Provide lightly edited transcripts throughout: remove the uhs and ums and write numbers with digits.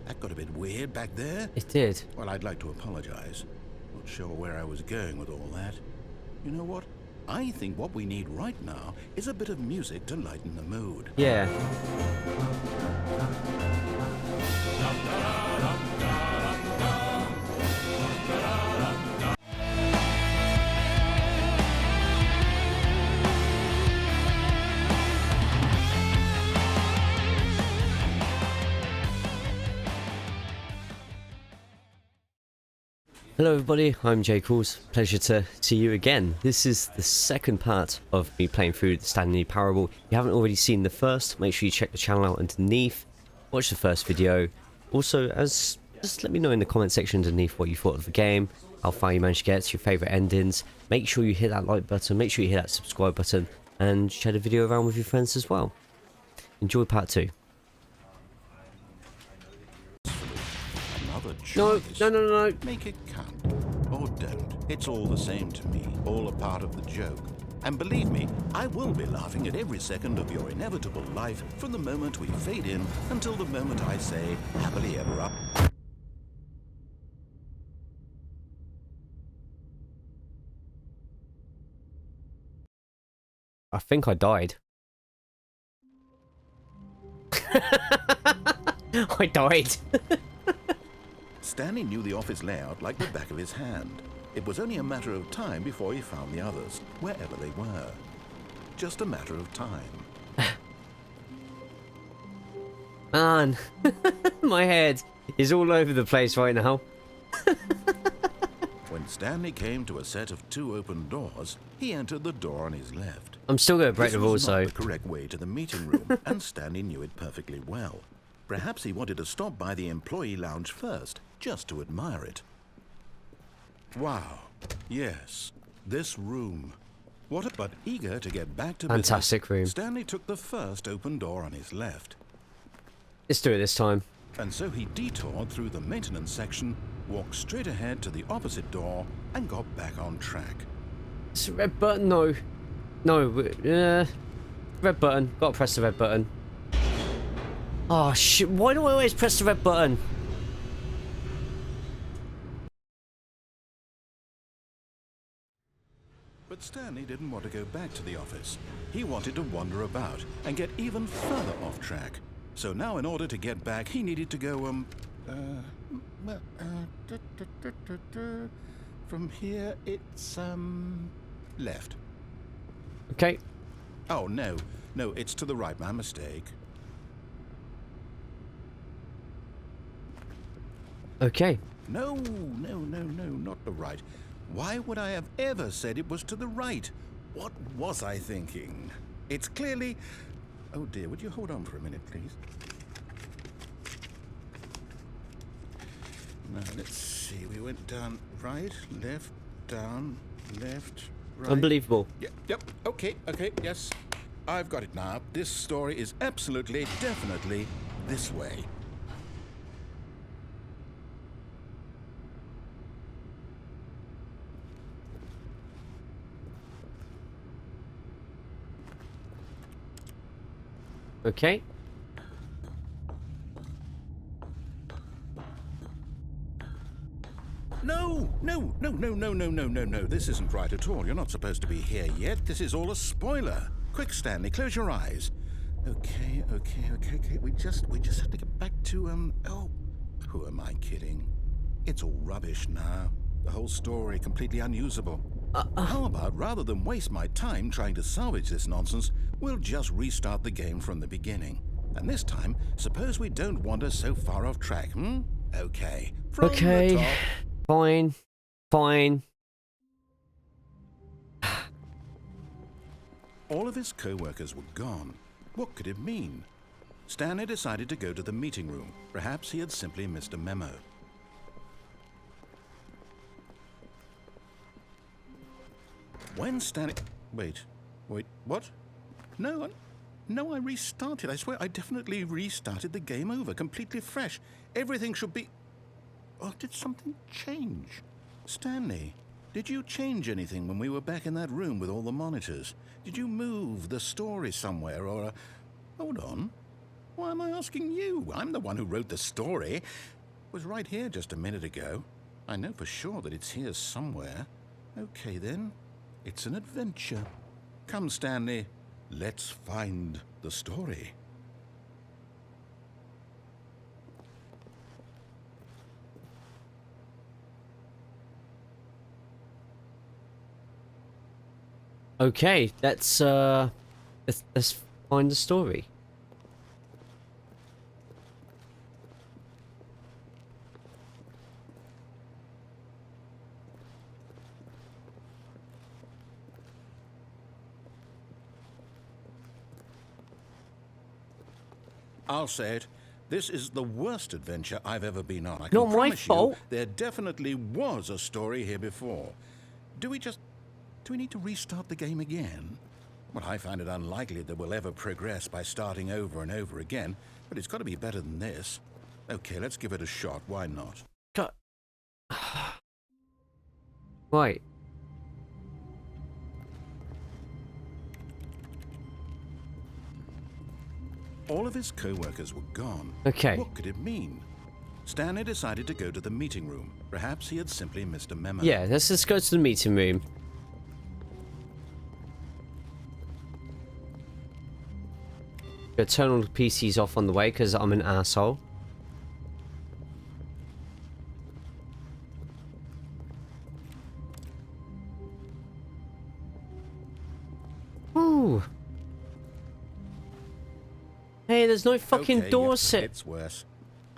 That got a bit weird back there. It did. Well, I'd like to apologize. Not sure where I was going with all that. You know what? I think what we need right now is a bit of music to lighten the mood. Yeah. Hello everybody, I'm JayCaulls. Pleasure to see you again. This is the second part of me playing through the Stanley Parable. If you haven't already seen the first, make sure you check the channel out underneath. Watch the first video. Also, just let me know in the comment section underneath what you thought of the game, how far you managed to get, your favourite endings. Make sure you hit that like button, make sure you hit that subscribe button, and share the video around with your friends as well. Enjoy part 2. No. Make it count. Or don't. It's all the same to me. All a part of the joke. And believe me, I will be laughing at every second of your inevitable life from the moment we fade in until the moment I say, happily ever up. I think I died. I died. Stanley knew the office layout like the back of his hand. It was only a matter of time before he found the others, wherever they were. Just a matter of time. Man, my head is all over the place right now. When Stanley came to a set of 2 open doors, he entered the door on his left. I'm still going to break the rules, This was not though. the correct way to the meeting room, and Stanley knew it perfectly well. Perhaps he wanted to stop by the employee lounge first, just to admire it. Wow. Yes, this room. But eager to get back to Fantastic business, room. Stanley took the first open door on his left. Let's do it this time. And so he detoured through the maintenance section, walked straight ahead to the opposite door, and got back on track. It's a red button, no. No, red button. Gotta press the red button. Oh shit, why do I always press the red button? But Stanley didn't want to go back to the office. He wanted to wander about and get even further off track. So now in order to get back, he needed to go, from here it's, left. Okay. Oh, no, it's to the right, my mistake. Okay. No, not the right. Why would I have ever said it was to the right? What was I thinking? It's clearly... Oh dear, would you hold on for a minute, please? Now, let's see. We went down right, left, down, left, right. Unbelievable. Yep, okay, yes. I've got it now. This story is absolutely, definitely this way. Okay. No. This isn't right at all. You're not supposed to be here yet. This is all a spoiler. Quick, Stanley, close your eyes. Okay. We just have to get back to, oh, who am I kidding? It's all rubbish now. The whole story completely unusable. How about, rather than waste my time trying to salvage this nonsense, we'll just restart the game from the beginning. And this time, suppose we don't wander so far off track, hmm? Okay. From the top. Fine. All of his co-workers were gone. What could it mean? Stanley decided to go to the meeting room. Perhaps he had simply missed a memo. When Stanley... Wait, what? No, I restarted. I swear I definitely restarted the game over, completely fresh. Everything should be... Oh, did something change? Stanley, did you change anything when we were back in that room with all the monitors? Did you move the story somewhere or... Hold on. Why am I asking you? I'm the one who wrote the story. It was right here just a minute ago. I know for sure that it's here somewhere. Okay then, it's an adventure. Come, Stanley, let's find the story. Okay, let's find the story. I'll say it. This is the worst adventure I've ever been on. I Not can my promise you, fault. there definitely was a story here before. Do we need to restart the game again? Well, I find it unlikely that we'll ever progress by starting over and over again, but it's got to be better than this. Okay, let's give it a shot. Why not? God. Right. All of his co-workers were gone. Okay. What could it mean? Stanley decided to go to the meeting room. Perhaps he had simply missed a memo. Yeah, let's just go to the meeting room. Gonna turn all the PCs off on the way because I'm an asshole. Ooh. Hey, there's no fucking Okay, door yep, set. it's worse.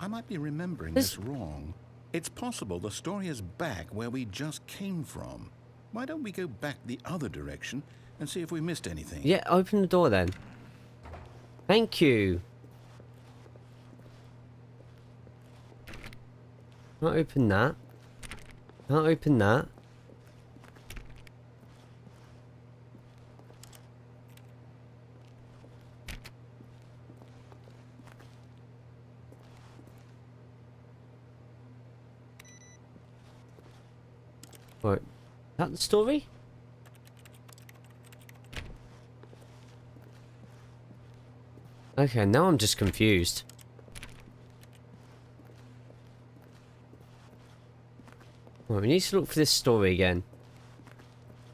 I might be remembering this wrong. It's possible the story is back where we just came from. Why don't we go back the other direction and see if we missed anything? Yeah, open the door then. Thank you. Can't open that. Can't open that. Right. Is that the story? Okay, now I'm just confused. Right, we need to look for this story again.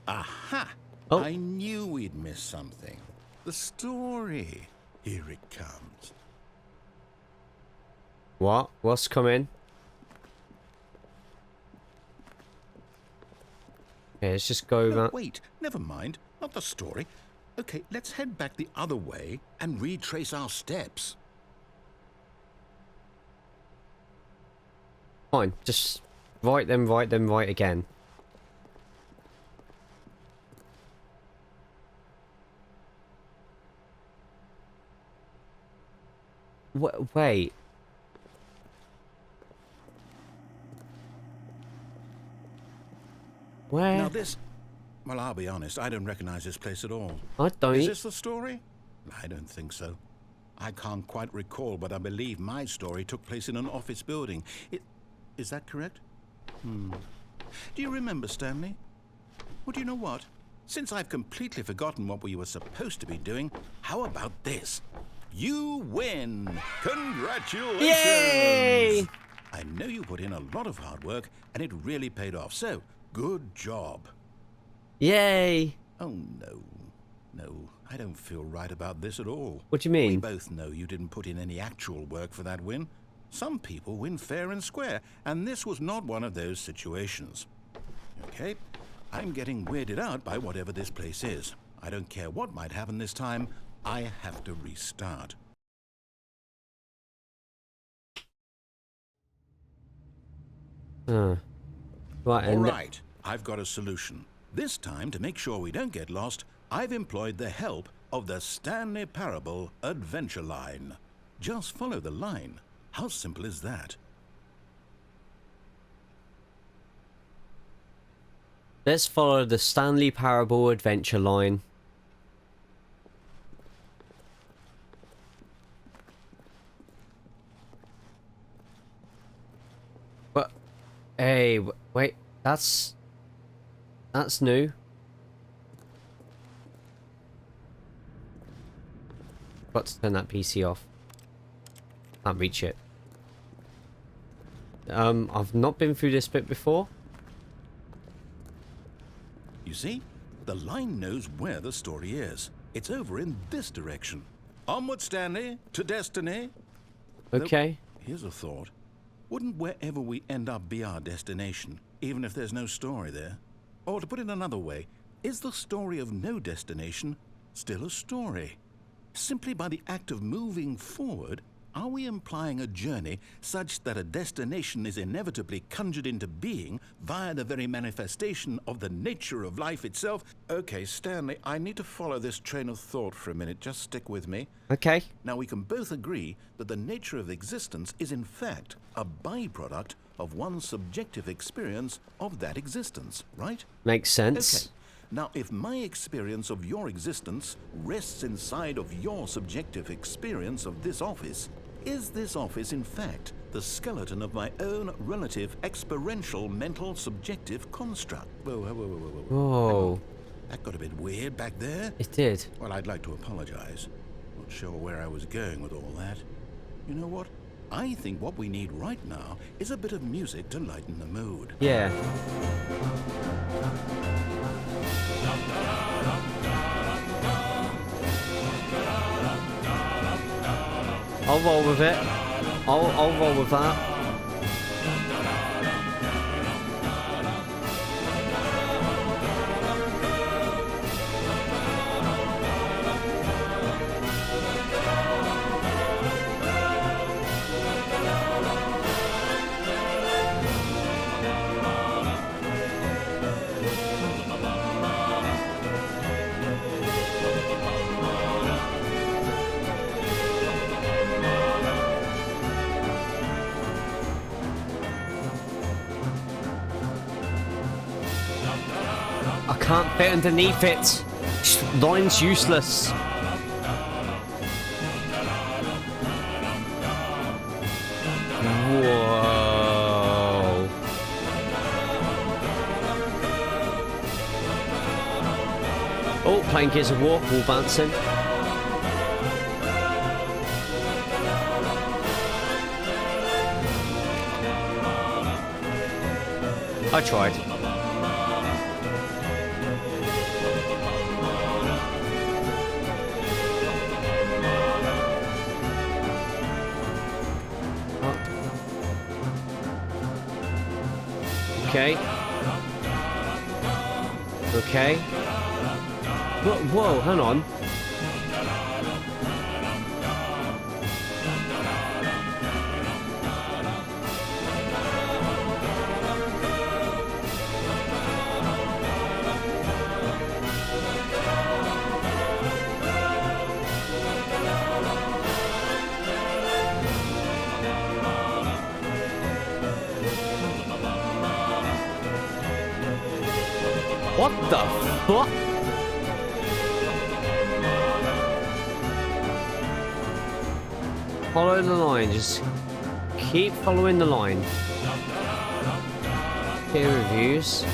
Aha! Oh. I knew we'd miss something. The story. Here it comes. What? What's coming? Okay, let's just go No, around. wait, never mind. Not the story. Okay, let's head back the other way and retrace our steps. Fine, just write them right again. Wait. Where? Now this... Well, I'll be honest, I don't recognize this place at all. I don't. Is this the story? I don't think so. I can't quite recall, but I believe my story took place in an office building. Is that correct? Do you remember, Stanley? Well, do you know what? Since I've completely forgotten what we were supposed to be doing, how about this? You win! Congratulations! Yay! I know you put in a lot of hard work, and it really paid off, so good job. Yay! Oh, no. No, I don't feel right about this at all. What do you We mean? both know you didn't put in any actual work for that win. Some people win fair and square, and this was not one of those situations. Okay? I'm getting weirded out by whatever this place is. I don't care what might happen this time. I have to restart. Right, All and right, I've got a solution. This time, to make sure we don't get lost, I've employed the help of the Stanley Parable Adventure Line. Just follow the line. How simple is that? let's follow the Stanley Parable adventure line. What? Hey, wait, that's new. Got to turn that PC off. Can't reach it. I've not been through this bit before. You see? The line knows where the story is. It's over in this direction. Onward, Stanley, to destiny. Okay. Though, here's a thought. Wouldn't wherever we end up be our destination, even if there's no story there? Or to put it another way, is the story of no destination still a story? Simply by the act of moving forward, are we implying a journey such that a destination is inevitably conjured into being via the very manifestation of the nature of life itself? Okay, Stanley, I need to follow this train of thought for a minute. Just stick with me. Okay. Now, we can both agree that the nature of existence is in fact a byproduct of one's subjective experience of that existence, right? Makes sense. Okay. Now, if my experience of your existence rests inside of your subjective experience of this office, is this office in fact the skeleton of my own relative experiential mental subjective construct? Whoa, whoa, whoa, whoa, whoa, whoa. Whoa. That got a bit weird back there. It did. Well, I'd like to apologize. Not sure where I was going with all that. You know what? I think what we need right now is a bit of music to lighten the mood. Yeah. I'll roll with it. I'll roll with that. I can't fit underneath it. Line's useless. Whoa. Oh, playing Gears of War, wall bouncing. I tried. Okay. Okay. Whoa, hang on. What the fuck? Follow the line, just keep following the line. Peer reviews.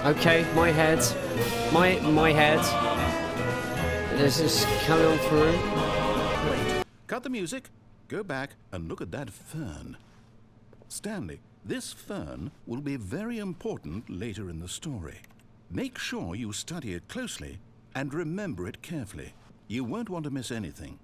Okay, my head. My head. Let's just carry on through. Wait, cut the music, go back and look at that fern. Stanley, this fern will be very important later in the story. Make sure you study it closely and remember it carefully. You won't want to miss anything.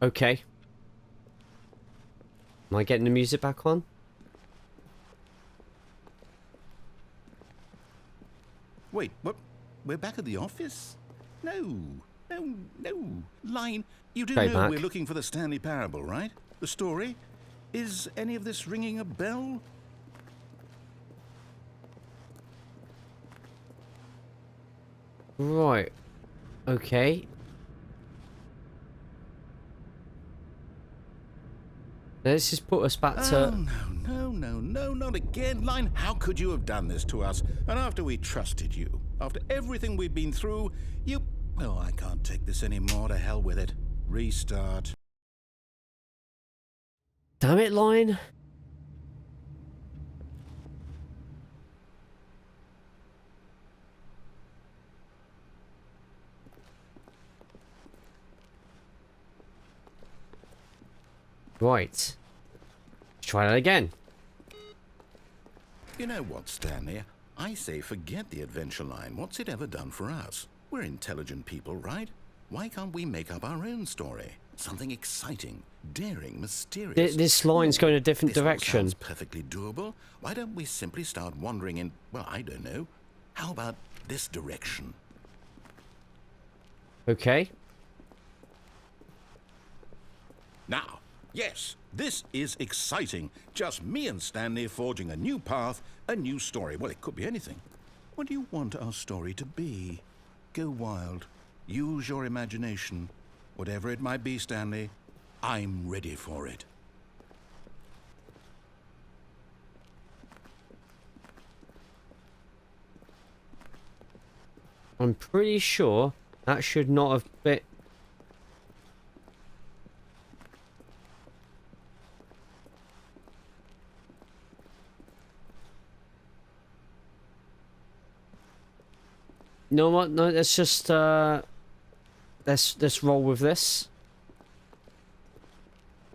Okay. Am I getting the music back on? Wait, what? We're back at the office? No. Line, you do Okay, know back. we're looking for the Stanley Parable, right? The story? Is any of this ringing a bell? Right. Okay. Let's just put us back Oh, to... no, not again, Line. How could you have done this to us? And after we trusted you, after everything we've been through, you... Oh, I can't take this anymore. To hell with it. Restart. Damn it, Line. Right. Let's try that again. You know what, Stanley? I say forget the adventure line. What's it ever done for us? We're intelligent people, right? Why can't we make up our own story? Something exciting, daring, mysterious. This line's going a different This all direction. sounds perfectly doable. Why don't we simply start wandering in, well, I don't know. How about this direction? Okay. Now, yes, this is exciting. Just me and Stanley forging a new path, a new story. Well, it could be anything. What do you want our story to be? Go wild. Use your imagination. Whatever it might be, Stanley, I'm ready for it. I'm pretty sure that should not have been... You know what? No, let's just let's roll with this.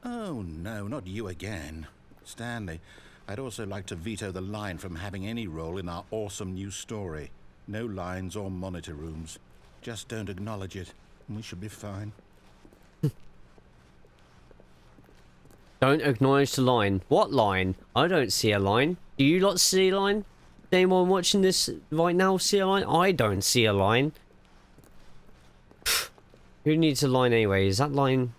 Oh, no, not you again. Stanley, I'd also like to veto the line from having any role in our awesome new story. No lines or monitor rooms. Just don't acknowledge it, and we should be fine. Don't acknowledge the line. What line? I don't see a line. Do you lot see a line? Anyone watching this right now see a line? I don't see a line. Who needs a line anyway? Is that line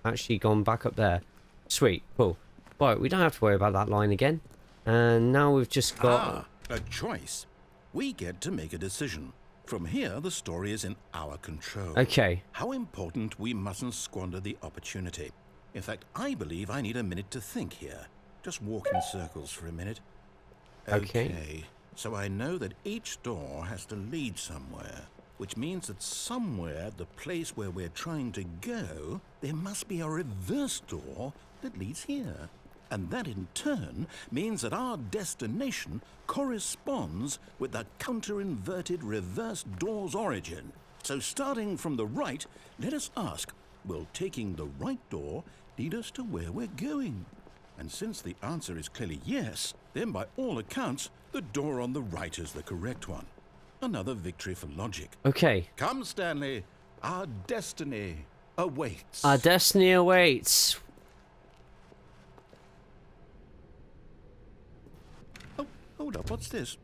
actually gone back up there? Sweet, cool. Right, we don't have to worry about that line again. And now we've just got... a choice. We get to make a decision. From here, the story is in our control. Okay. How important we mustn't squander the opportunity. In fact, I believe I need a minute to think here. Just walk in circles for a minute. Okay. So I know that each door has to lead somewhere, which means that somewhere at the place where we're trying to go, there must be a reverse door that leads here. And that in turn means that our destination corresponds with the counter-inverted reverse door's origin. So starting from the right, let us ask, will taking the right door lead us to where we're going? And since the answer is clearly yes, then by all accounts, the door on the right is the correct one. Another victory for logic. Okay. Come, Stanley. Our destiny awaits. Our destiny awaits. Oh, hold up. What's this?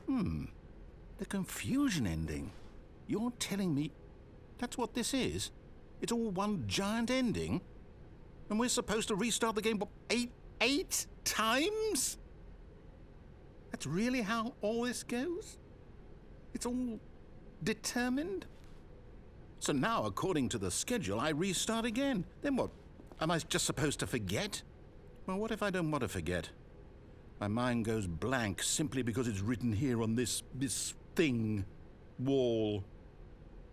The confusion ending. You're telling me that's what this is? It's all one giant ending? And we're supposed to restart the game, what, eight times? That's really how all this goes? It's all determined? So now, according to the schedule, I restart again. Then what? Am I just supposed to forget? Well, what if I don't want to forget? My mind goes blank simply because it's written here on this thing, wall.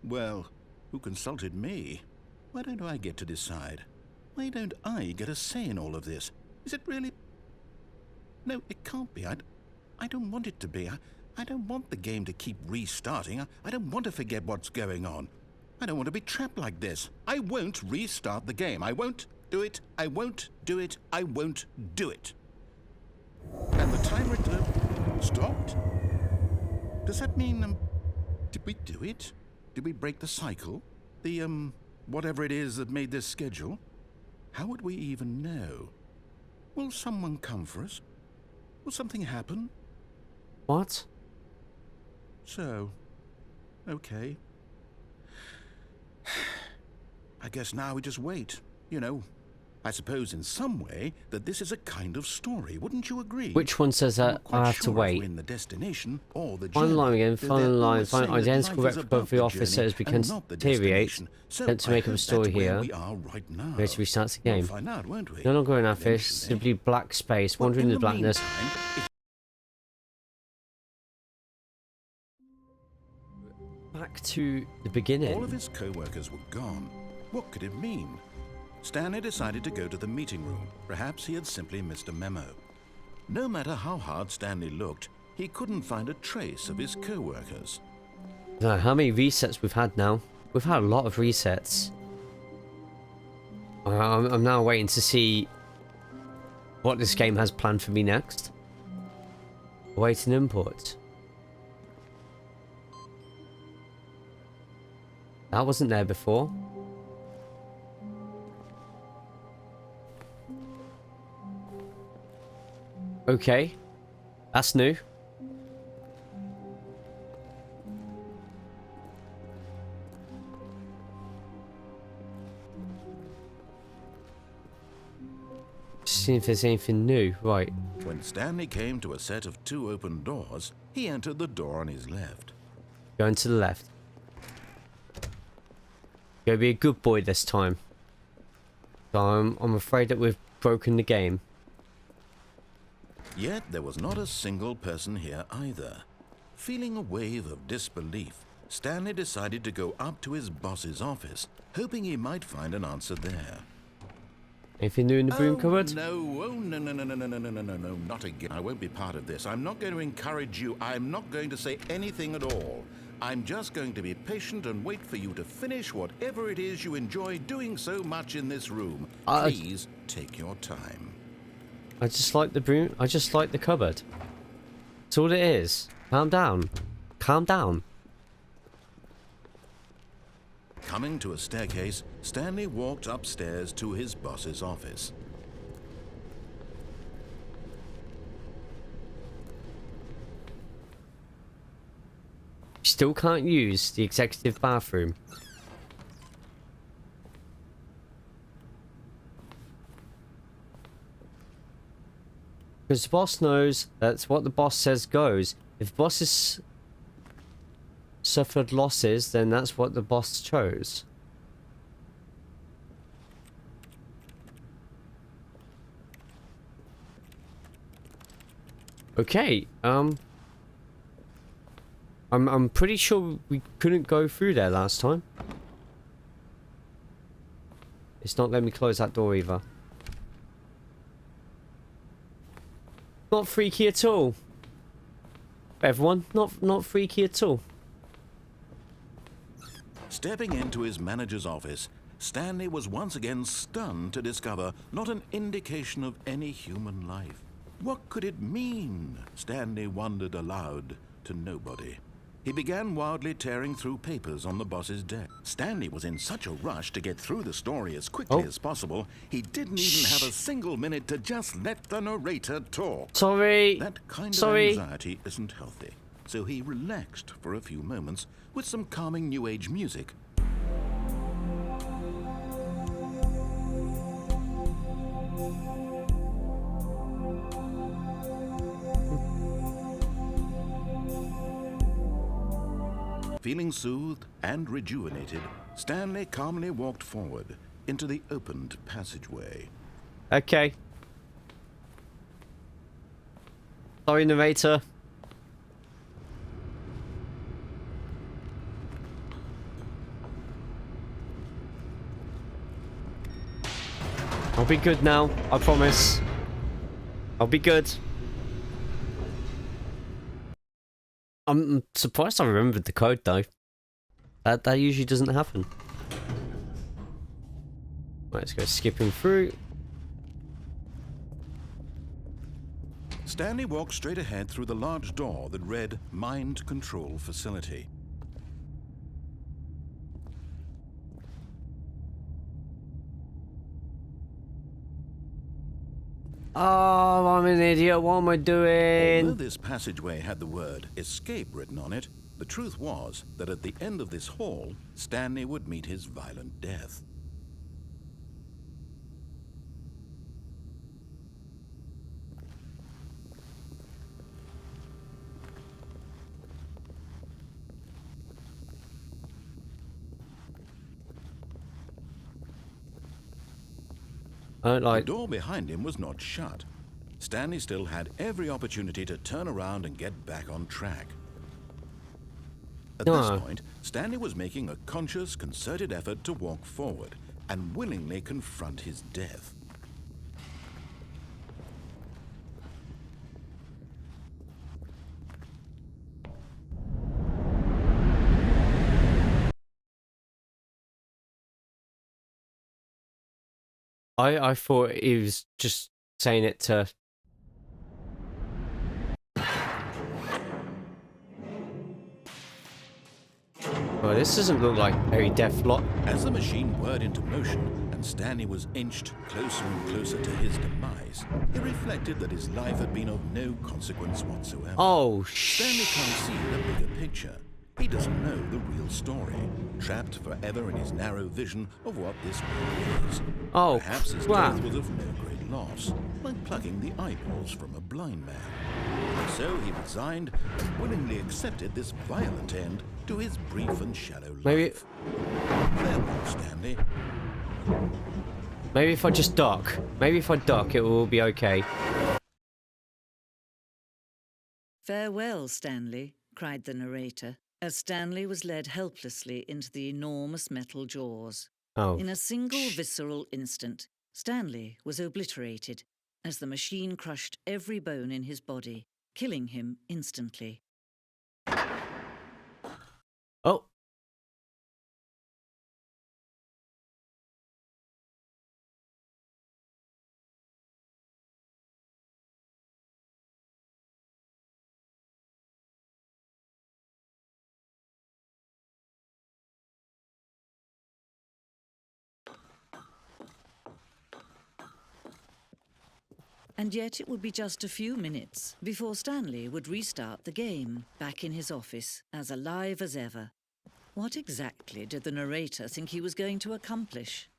Well, who consulted me? Why don't I get to decide? Why don't I get a say in all of this? Is it really... No, it can't be. I don't want it to be. I don't want the game to keep restarting. I don't want to forget what's going on. I don't want to be trapped like this. I won't restart the game. I won't do it. I won't do it. I won't do it. And the timer stopped? Does that mean, did we do it? Did we break the cycle? The, whatever it is that made this schedule? How would we even know? Will someone come for us? Will something happen? What? So, okay. I guess now we just wait, you know, I suppose in some way that this is a kind of story, wouldn't you agree? Which one says I'm that not quite I have to sure if wait? we're in the destination or the Final journey, line again, though final they're line. always Find saying that identical life is replica of about the the office journey says we can and not the deteriorate. destination. So Attempt to I make up a hope story that's where here. we are right now. Ready to restart the game. We'll find out, won't we? No longer in office, Eventually. simply black space, Well, wandering in the the blackness. meantime, if Back to the beginning. all of his co-workers were gone, what could it mean? Stanley decided to go to the meeting room. Perhaps he had simply missed a memo. No matter how hard Stanley looked, he couldn't find a trace of his co-workers. I don't know how many resets we've had now. We've had a lot of resets. I'm now waiting to see what this game has planned for me next. Awaiting import. That wasn't there before. Okay. That's new. See if there's anything new. Right. When Stanley came to a set of 2 open doors, he entered the door on his left. Going to the left. Go be a good boy this time. So I'm afraid that we've broken the game. Yet there was not a single person here either. Feeling a wave of disbelief, Stanley decided to go up to his boss's office, hoping he might find an answer there. Anything new in the broom cupboard? No, no, not again. I won't be part of this. I'm not going to encourage you. I'm not going to say anything at all. I'm just going to be patient and wait for you to finish whatever it is you enjoy doing so much in this room. Please take your time. I just like the broom. I just like the cupboard. That's all it is. Calm down. Calm down. Coming to a staircase, Stanley walked upstairs to his boss's office. Still can't use the executive bathroom. Because the boss knows that's what the boss says goes. If the boss has suffered losses, then that's what the boss chose. Okay, I'm pretty sure we couldn't go through there last time. It's not letting me close that door either. Not freaky at all. Everyone, not freaky at all. Stepping into his manager's office, Stanley was once again stunned to discover not an indication of any human life. What could it mean? Stanley wondered aloud to nobody. He began wildly tearing through papers on the boss's desk. Stanley was in such a rush to get through the story as quickly as possible, he didn't even have a single minute to just let the narrator talk. Sorry. That kind of anxiety isn't healthy, so he relaxed for a few moments with some calming New Age music. Feeling soothed and rejuvenated, Stanley calmly walked forward into the opened passageway. Okay. Sorry, narrator. I'll be good now, I promise. I'll be good. I'm surprised I remembered the code though. That usually doesn't happen. Right, let's go skipping through. Stanley walked straight ahead through the large door that read Mind Control Facility. Oh, I'm an idiot. What am I doing? Although this passageway had the word escape written on it, the truth was that at the end of this hall, Stanley would meet his violent death. I don't The like... door behind him was not shut. Stanley still had every opportunity to turn around and get back on track. At this No. point, Stanley was making a conscious, concerted effort to walk forward and willingly confront his death. I thought he was just saying it to... Oh, this doesn't look like very death-lock. As the machine whirred into motion and Stanley was inched closer and closer to his demise, he reflected that his life had been of no consequence whatsoever. Oh, Stanley can't see the bigger picture. He doesn't know the real story, trapped forever in his narrow vision of what this world is. Oh, Perhaps his crap. death was of no great loss, like plucking the eyeballs from a blind man. And so he resigned and willingly accepted this violent end to his brief and shallow Maybe... life. Farewell, Stanley. Maybe if I just duck. Maybe if I duck, it will all be okay. "Farewell, Stanley," cried the narrator, as Stanley was led helplessly into the enormous metal jaws. Oh. In a single visceral instant, Stanley was obliterated as the machine crushed every bone in his body, killing him instantly. Oh. And yet it would be just a few minutes before Stanley would restart the game, back in his office, as alive as ever. What exactly did the narrator think he was going to accomplish?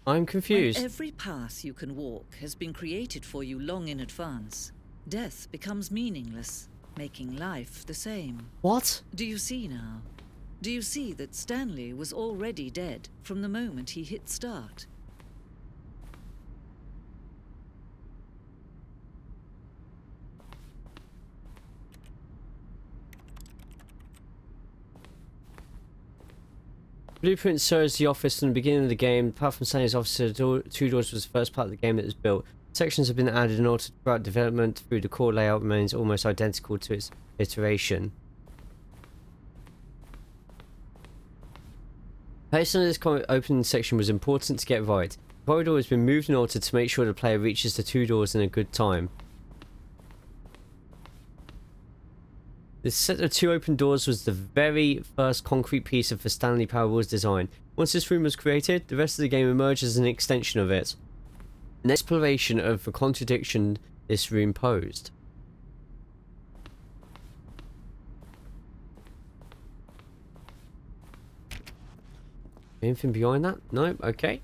I'm confused. When every path you can walk has been created for you long in advance, death becomes meaningless, making life the same. What? Do you see now? Do you see that Stanley was already dead from the moment he hit start? Blueprint serves the office from the beginning of the game. Apart from Stanley's office, two doors was the first part of the game that was built. Sections have been added and altered throughout development. Through the core layout remains almost identical to its iteration. Placing this opening section was important to get right. The corridor has been moved and altered to make sure the player reaches the two doors in a good time. This set of two open doors was the very first concrete piece of the Stanley Parable's design. Once this room was created, the rest of the game emerged as an extension of it. An exploration of the contradiction this room posed. Anything behind that? No? Okay.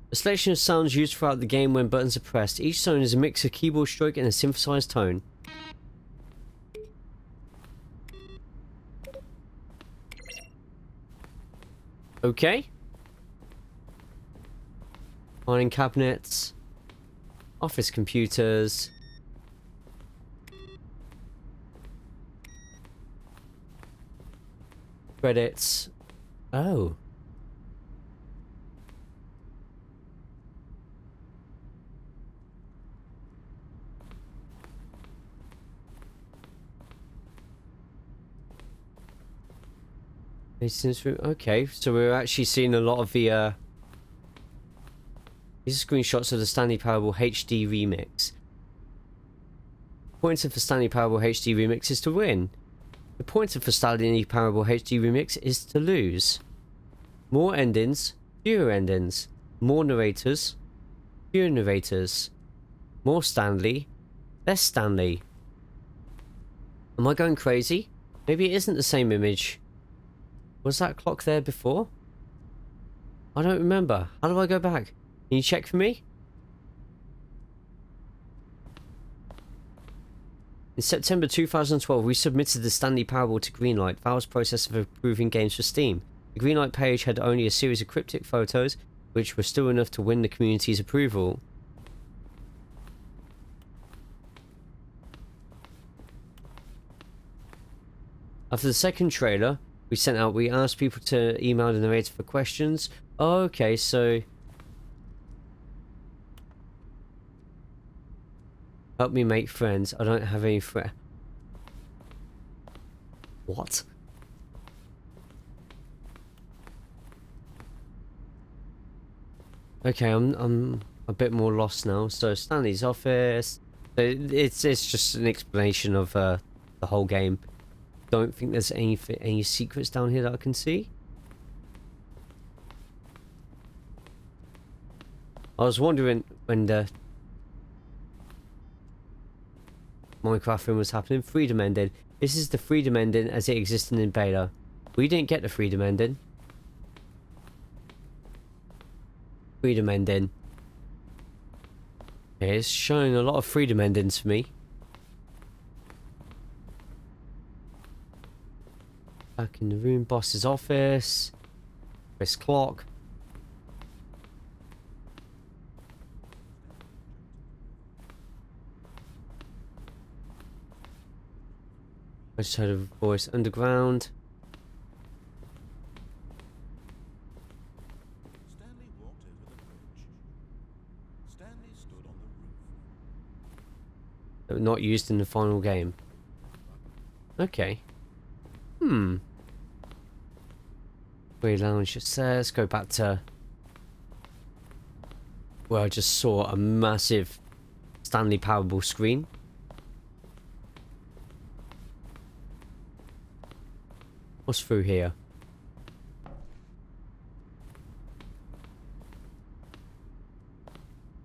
A selection of sounds used throughout the game when buttons are pressed. Each tone is a mix of keyboard stroke and a synthesized tone. Okay. Filing cabinets. Office computers. Credits. Oh. Okay, so we're actually seeing a lot of the these are screenshots of the Stanley Parable HD remix. The point of the Stanley Parable HD remix is to win. The point of the Stanley Parable HD remix is to lose. More endings, fewer endings. More narrators, fewer narrators. More Stanley, less Stanley. Am I going crazy? Maybe it isn't the same image. Was that clock there before? I don't remember. How do I go back? Can you check for me? In September 2012, we submitted the Stanley Parable to Greenlight, Valve's process of approving games for Steam. The Greenlight page had only a series of cryptic photos, which were still enough to win the community's approval. After the second trailer we asked people to email the narrator for questions. Oh, okay, so help me make friends. I don't have any friends. What? Okay, I'm a bit more lost now. So Stanley's office. So it's just an explanation of the whole game. Don't think there's any secrets down here that I can see. I was wondering when the Minecraft thing was happening. Freedom ending. This is the freedom ending as it existed in beta. We didn't get the freedom ending. Freedom ending. Okay, it's showing a lot of freedom endings for me. Back in the room, boss's office. Press clock. I just heard a voice underground. Stanley walked over the bridge. Stanley stood on the roof. Not used in the final game. Okay. We lounge upstairs. Go back to where I just saw a massive Stanley Parable screen. What's through here?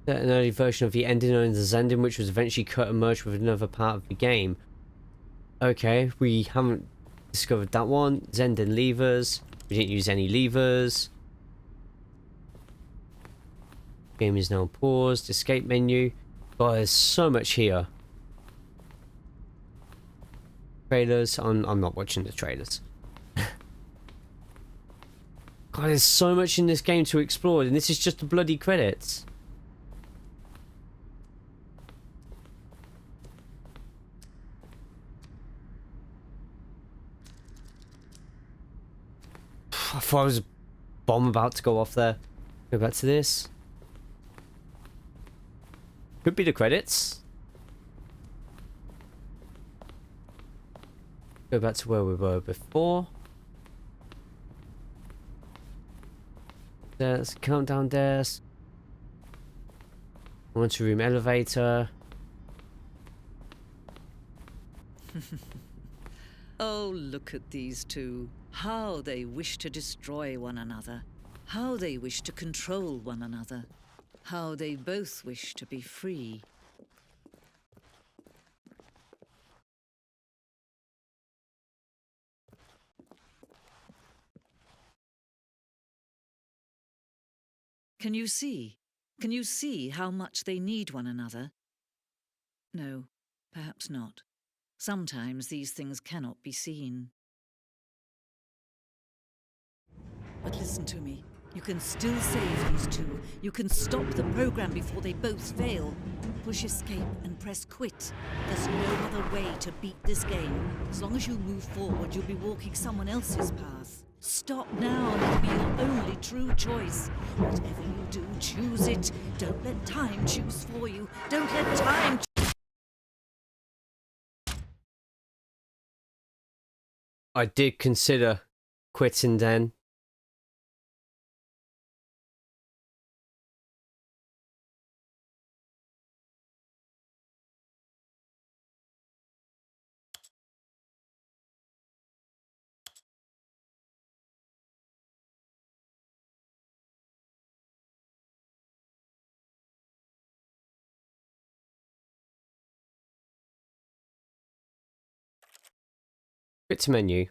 An early version of the ending known as ending, which was eventually cut and merged with another part of the game. Okay, we haven't discovered that one. Zenden levers. We didn't use any levers. Game is now paused. Escape menu. God, there's so much here. Trailers. I'm not watching the trailers. God, there's so much in this game to explore, and this is just the bloody credits. I thought I was a bomb about to go off there. Go back to this. Could be the credits. Go back to where we were before. There's a countdown desk. Monitor room elevator. Oh, look at these two. How they wish to destroy one another. How they wish to control one another. How they both wish to be free. Can you see? Can you see how much they need one another? No, perhaps not. Sometimes these things cannot be seen. But listen to me. You can still save these two. You can stop the program before they both fail. Push escape and press quit. There's no other way to beat this game. As long as you move forward, you'll be walking someone else's path. Stop now, and it'll be your only true choice. Whatever you do, choose it. Don't let time choose for you. Don't let time I did consider quitting then. Quit to menu.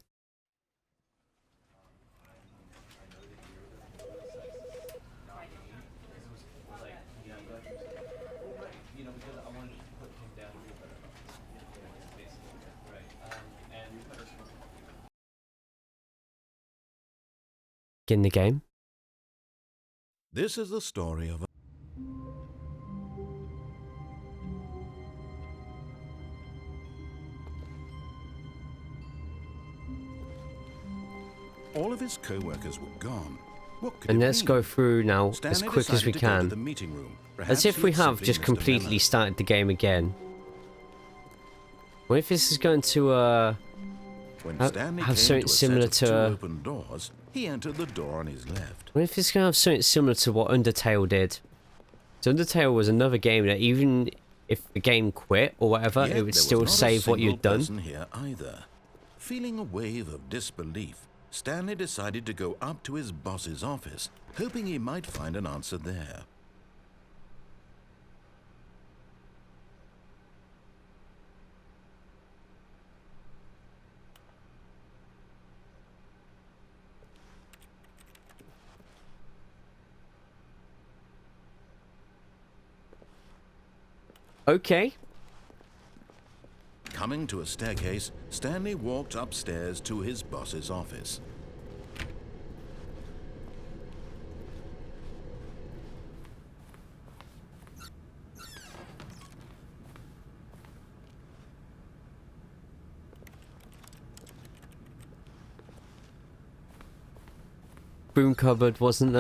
begin the game. This is the story of all of his co-workers were gone. What could And it let's mean? go through now as Stanley quick as we decided to go to the can. meeting room. As Perhaps if he we had have simply just missed a completely memo. started the game again. What if this is going to When have Stanley have came something to a similar set of two to open doors, he entered the door on his left. what if it's going to have something similar to what Undertale did? So Undertale was another game that even if the game quit or whatever, Yet it would there was still not a save what single you'd done. person here either. Feeling a wave of disbelief, Stanley decided to go up to his boss's office, hoping he might find an answer there. Okay. Coming to a staircase, Stanley walked upstairs to his boss's office. Broom cupboard wasn't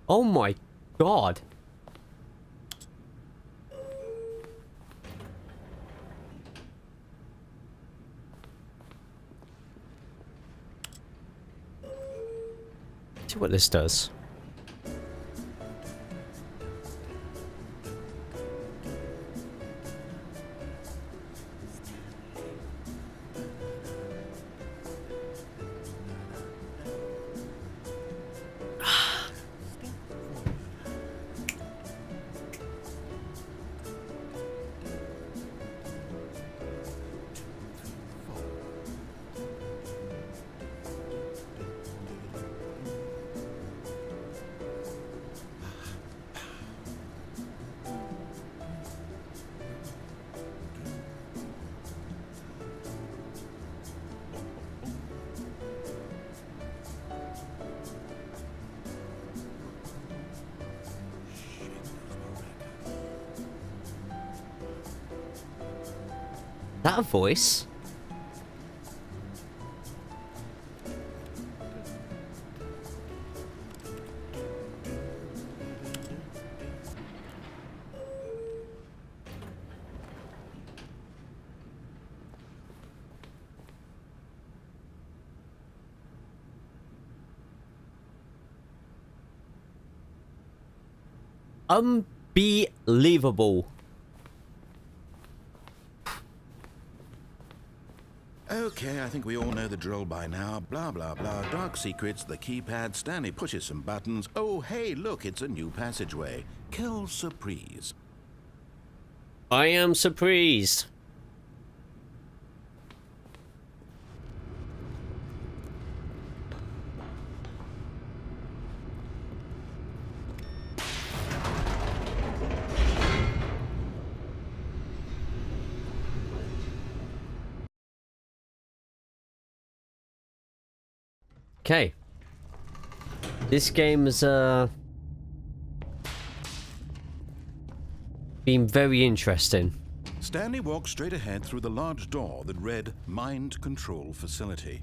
Oh my god. See what this does. That a voice? Unbelievable. Okay, I think we all know the drill by now. Blah, blah, blah. Dark secrets, the keypad. Stanley pushes some buttons. Oh, hey, look, it's a new passageway. Quelle surprise. I am surprised. Okay. This game has been very interesting. Stanley walked straight ahead through the large door that read Mind Control Facility.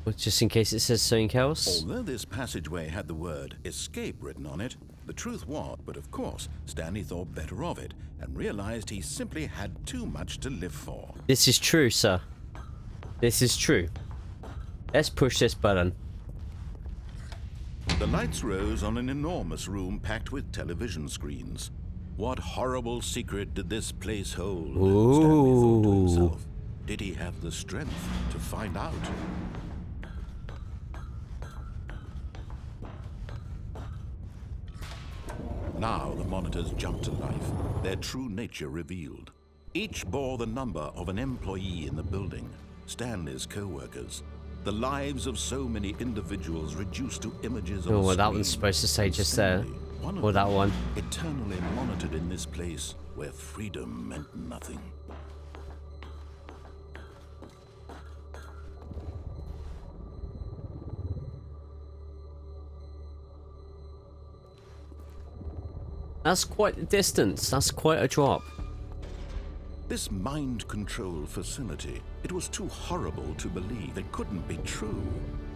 Well, just in case it says something else. Although this passageway had the word escape written on it, the truth was, but of course, Stanley thought better of it and realized he simply had too much to live for. This is true, sir. This is true. Let's push this button. The lights rose on an enormous room packed with television screens. What horrible secret did this place hold? Stanley thought to himself. Did he have the strength to find out? Now the monitors jumped to life, their true nature revealed. Each bore the number of an employee in the building, Stanley's co-workers. The lives of so many individuals reduced to images of Oh, a well, that screen. one's supposed to say And just there. Stanley, one of Or that them, one. eternally monitored in this place where freedom meant nothing. That's quite a distance. That's quite a drop. This mind control facility, it was too horrible to believe. It couldn't be true.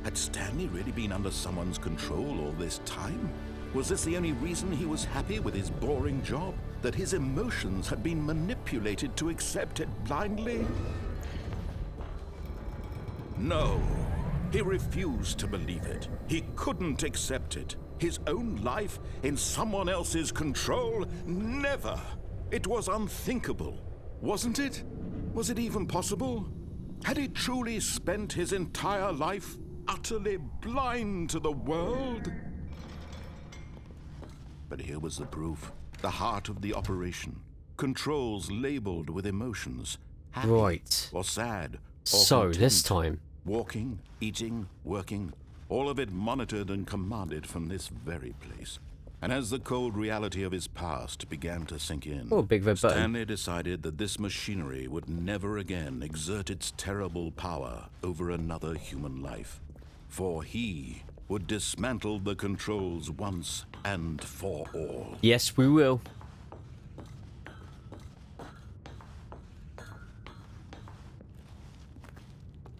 Had Stanley really been under someone's control all this time? Was this the only reason he was happy with his boring job? That his emotions had been manipulated to accept it blindly? No. He refused to believe it. He couldn't accept it. His own life in someone else's control? Never! It was unthinkable. Wasn't it? Was it even possible? Had he truly spent his entire life utterly blind to the world? But here was the proof. The heart of the operation. Controls labeled with emotions. Happy Right. or sad or So, content. this time. Walking, eating, working, all of it monitored and commanded from this very place. And as the cold reality of his past began to sink in, Oh, big red button. Stanley decided that this machinery would never again exert its terrible power over another human life. For he would dismantle the controls once and for all. Yes, we will.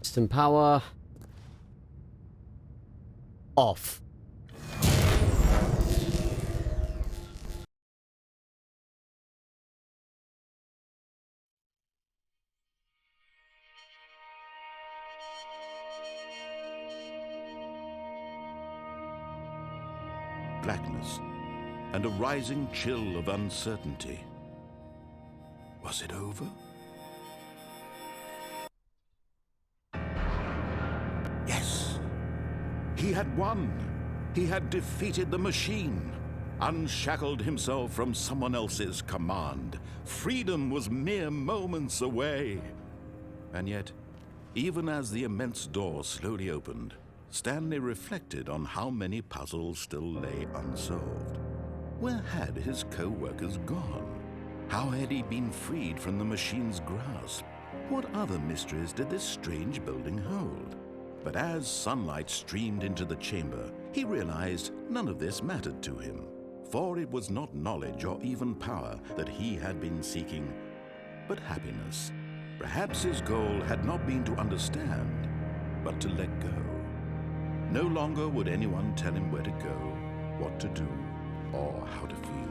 System power. Off. Blackness and a rising chill of uncertainty. Was it over? Yes. He had won. He had defeated the machine, unshackled himself from someone else's command. Freedom was mere moments away. And yet, even as the immense door slowly opened, Stanley reflected on how many puzzles still lay unsolved. Where had his co-workers gone? How had he been freed from the machine's grasp? What other mysteries did this strange building hold? But as sunlight streamed into the chamber, he realized none of this mattered to him, for it was not knowledge or even power that he had been seeking, but happiness. Perhaps his goal had not been to understand, but to let go. No longer would anyone tell him where to go, what to do, or how to feel.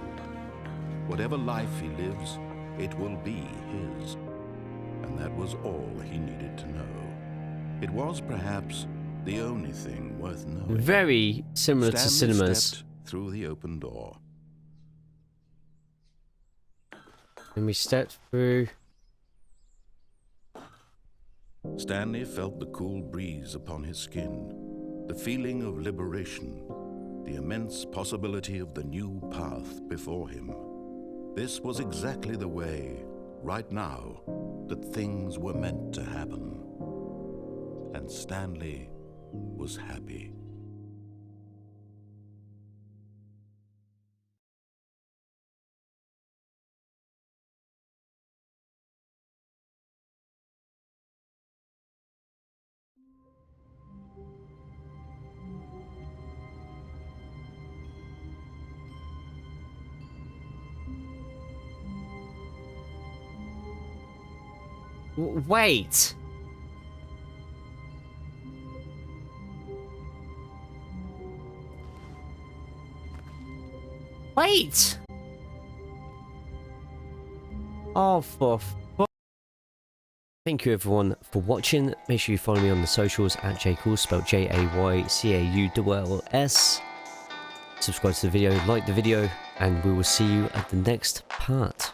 Whatever life he lives, it will be his. And that was all he needed to know. It was perhaps the only thing worth knowing. Very similar to Stanley cinemas. stepped through the open door. And we stepped through. Stanley felt the cool breeze upon his skin, the feeling of liberation, the immense possibility of the new path before him. This was exactly the way, right now, that things were meant to happen. And Stanley was happy. Wait. Wait. Oh, for fuck. Thank you everyone for watching. Make sure you follow me on the socials at JayCaulls, spelled JayCaulls. Subscribe to the video, like the video, and we will see you at the next part.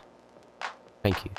Thank you.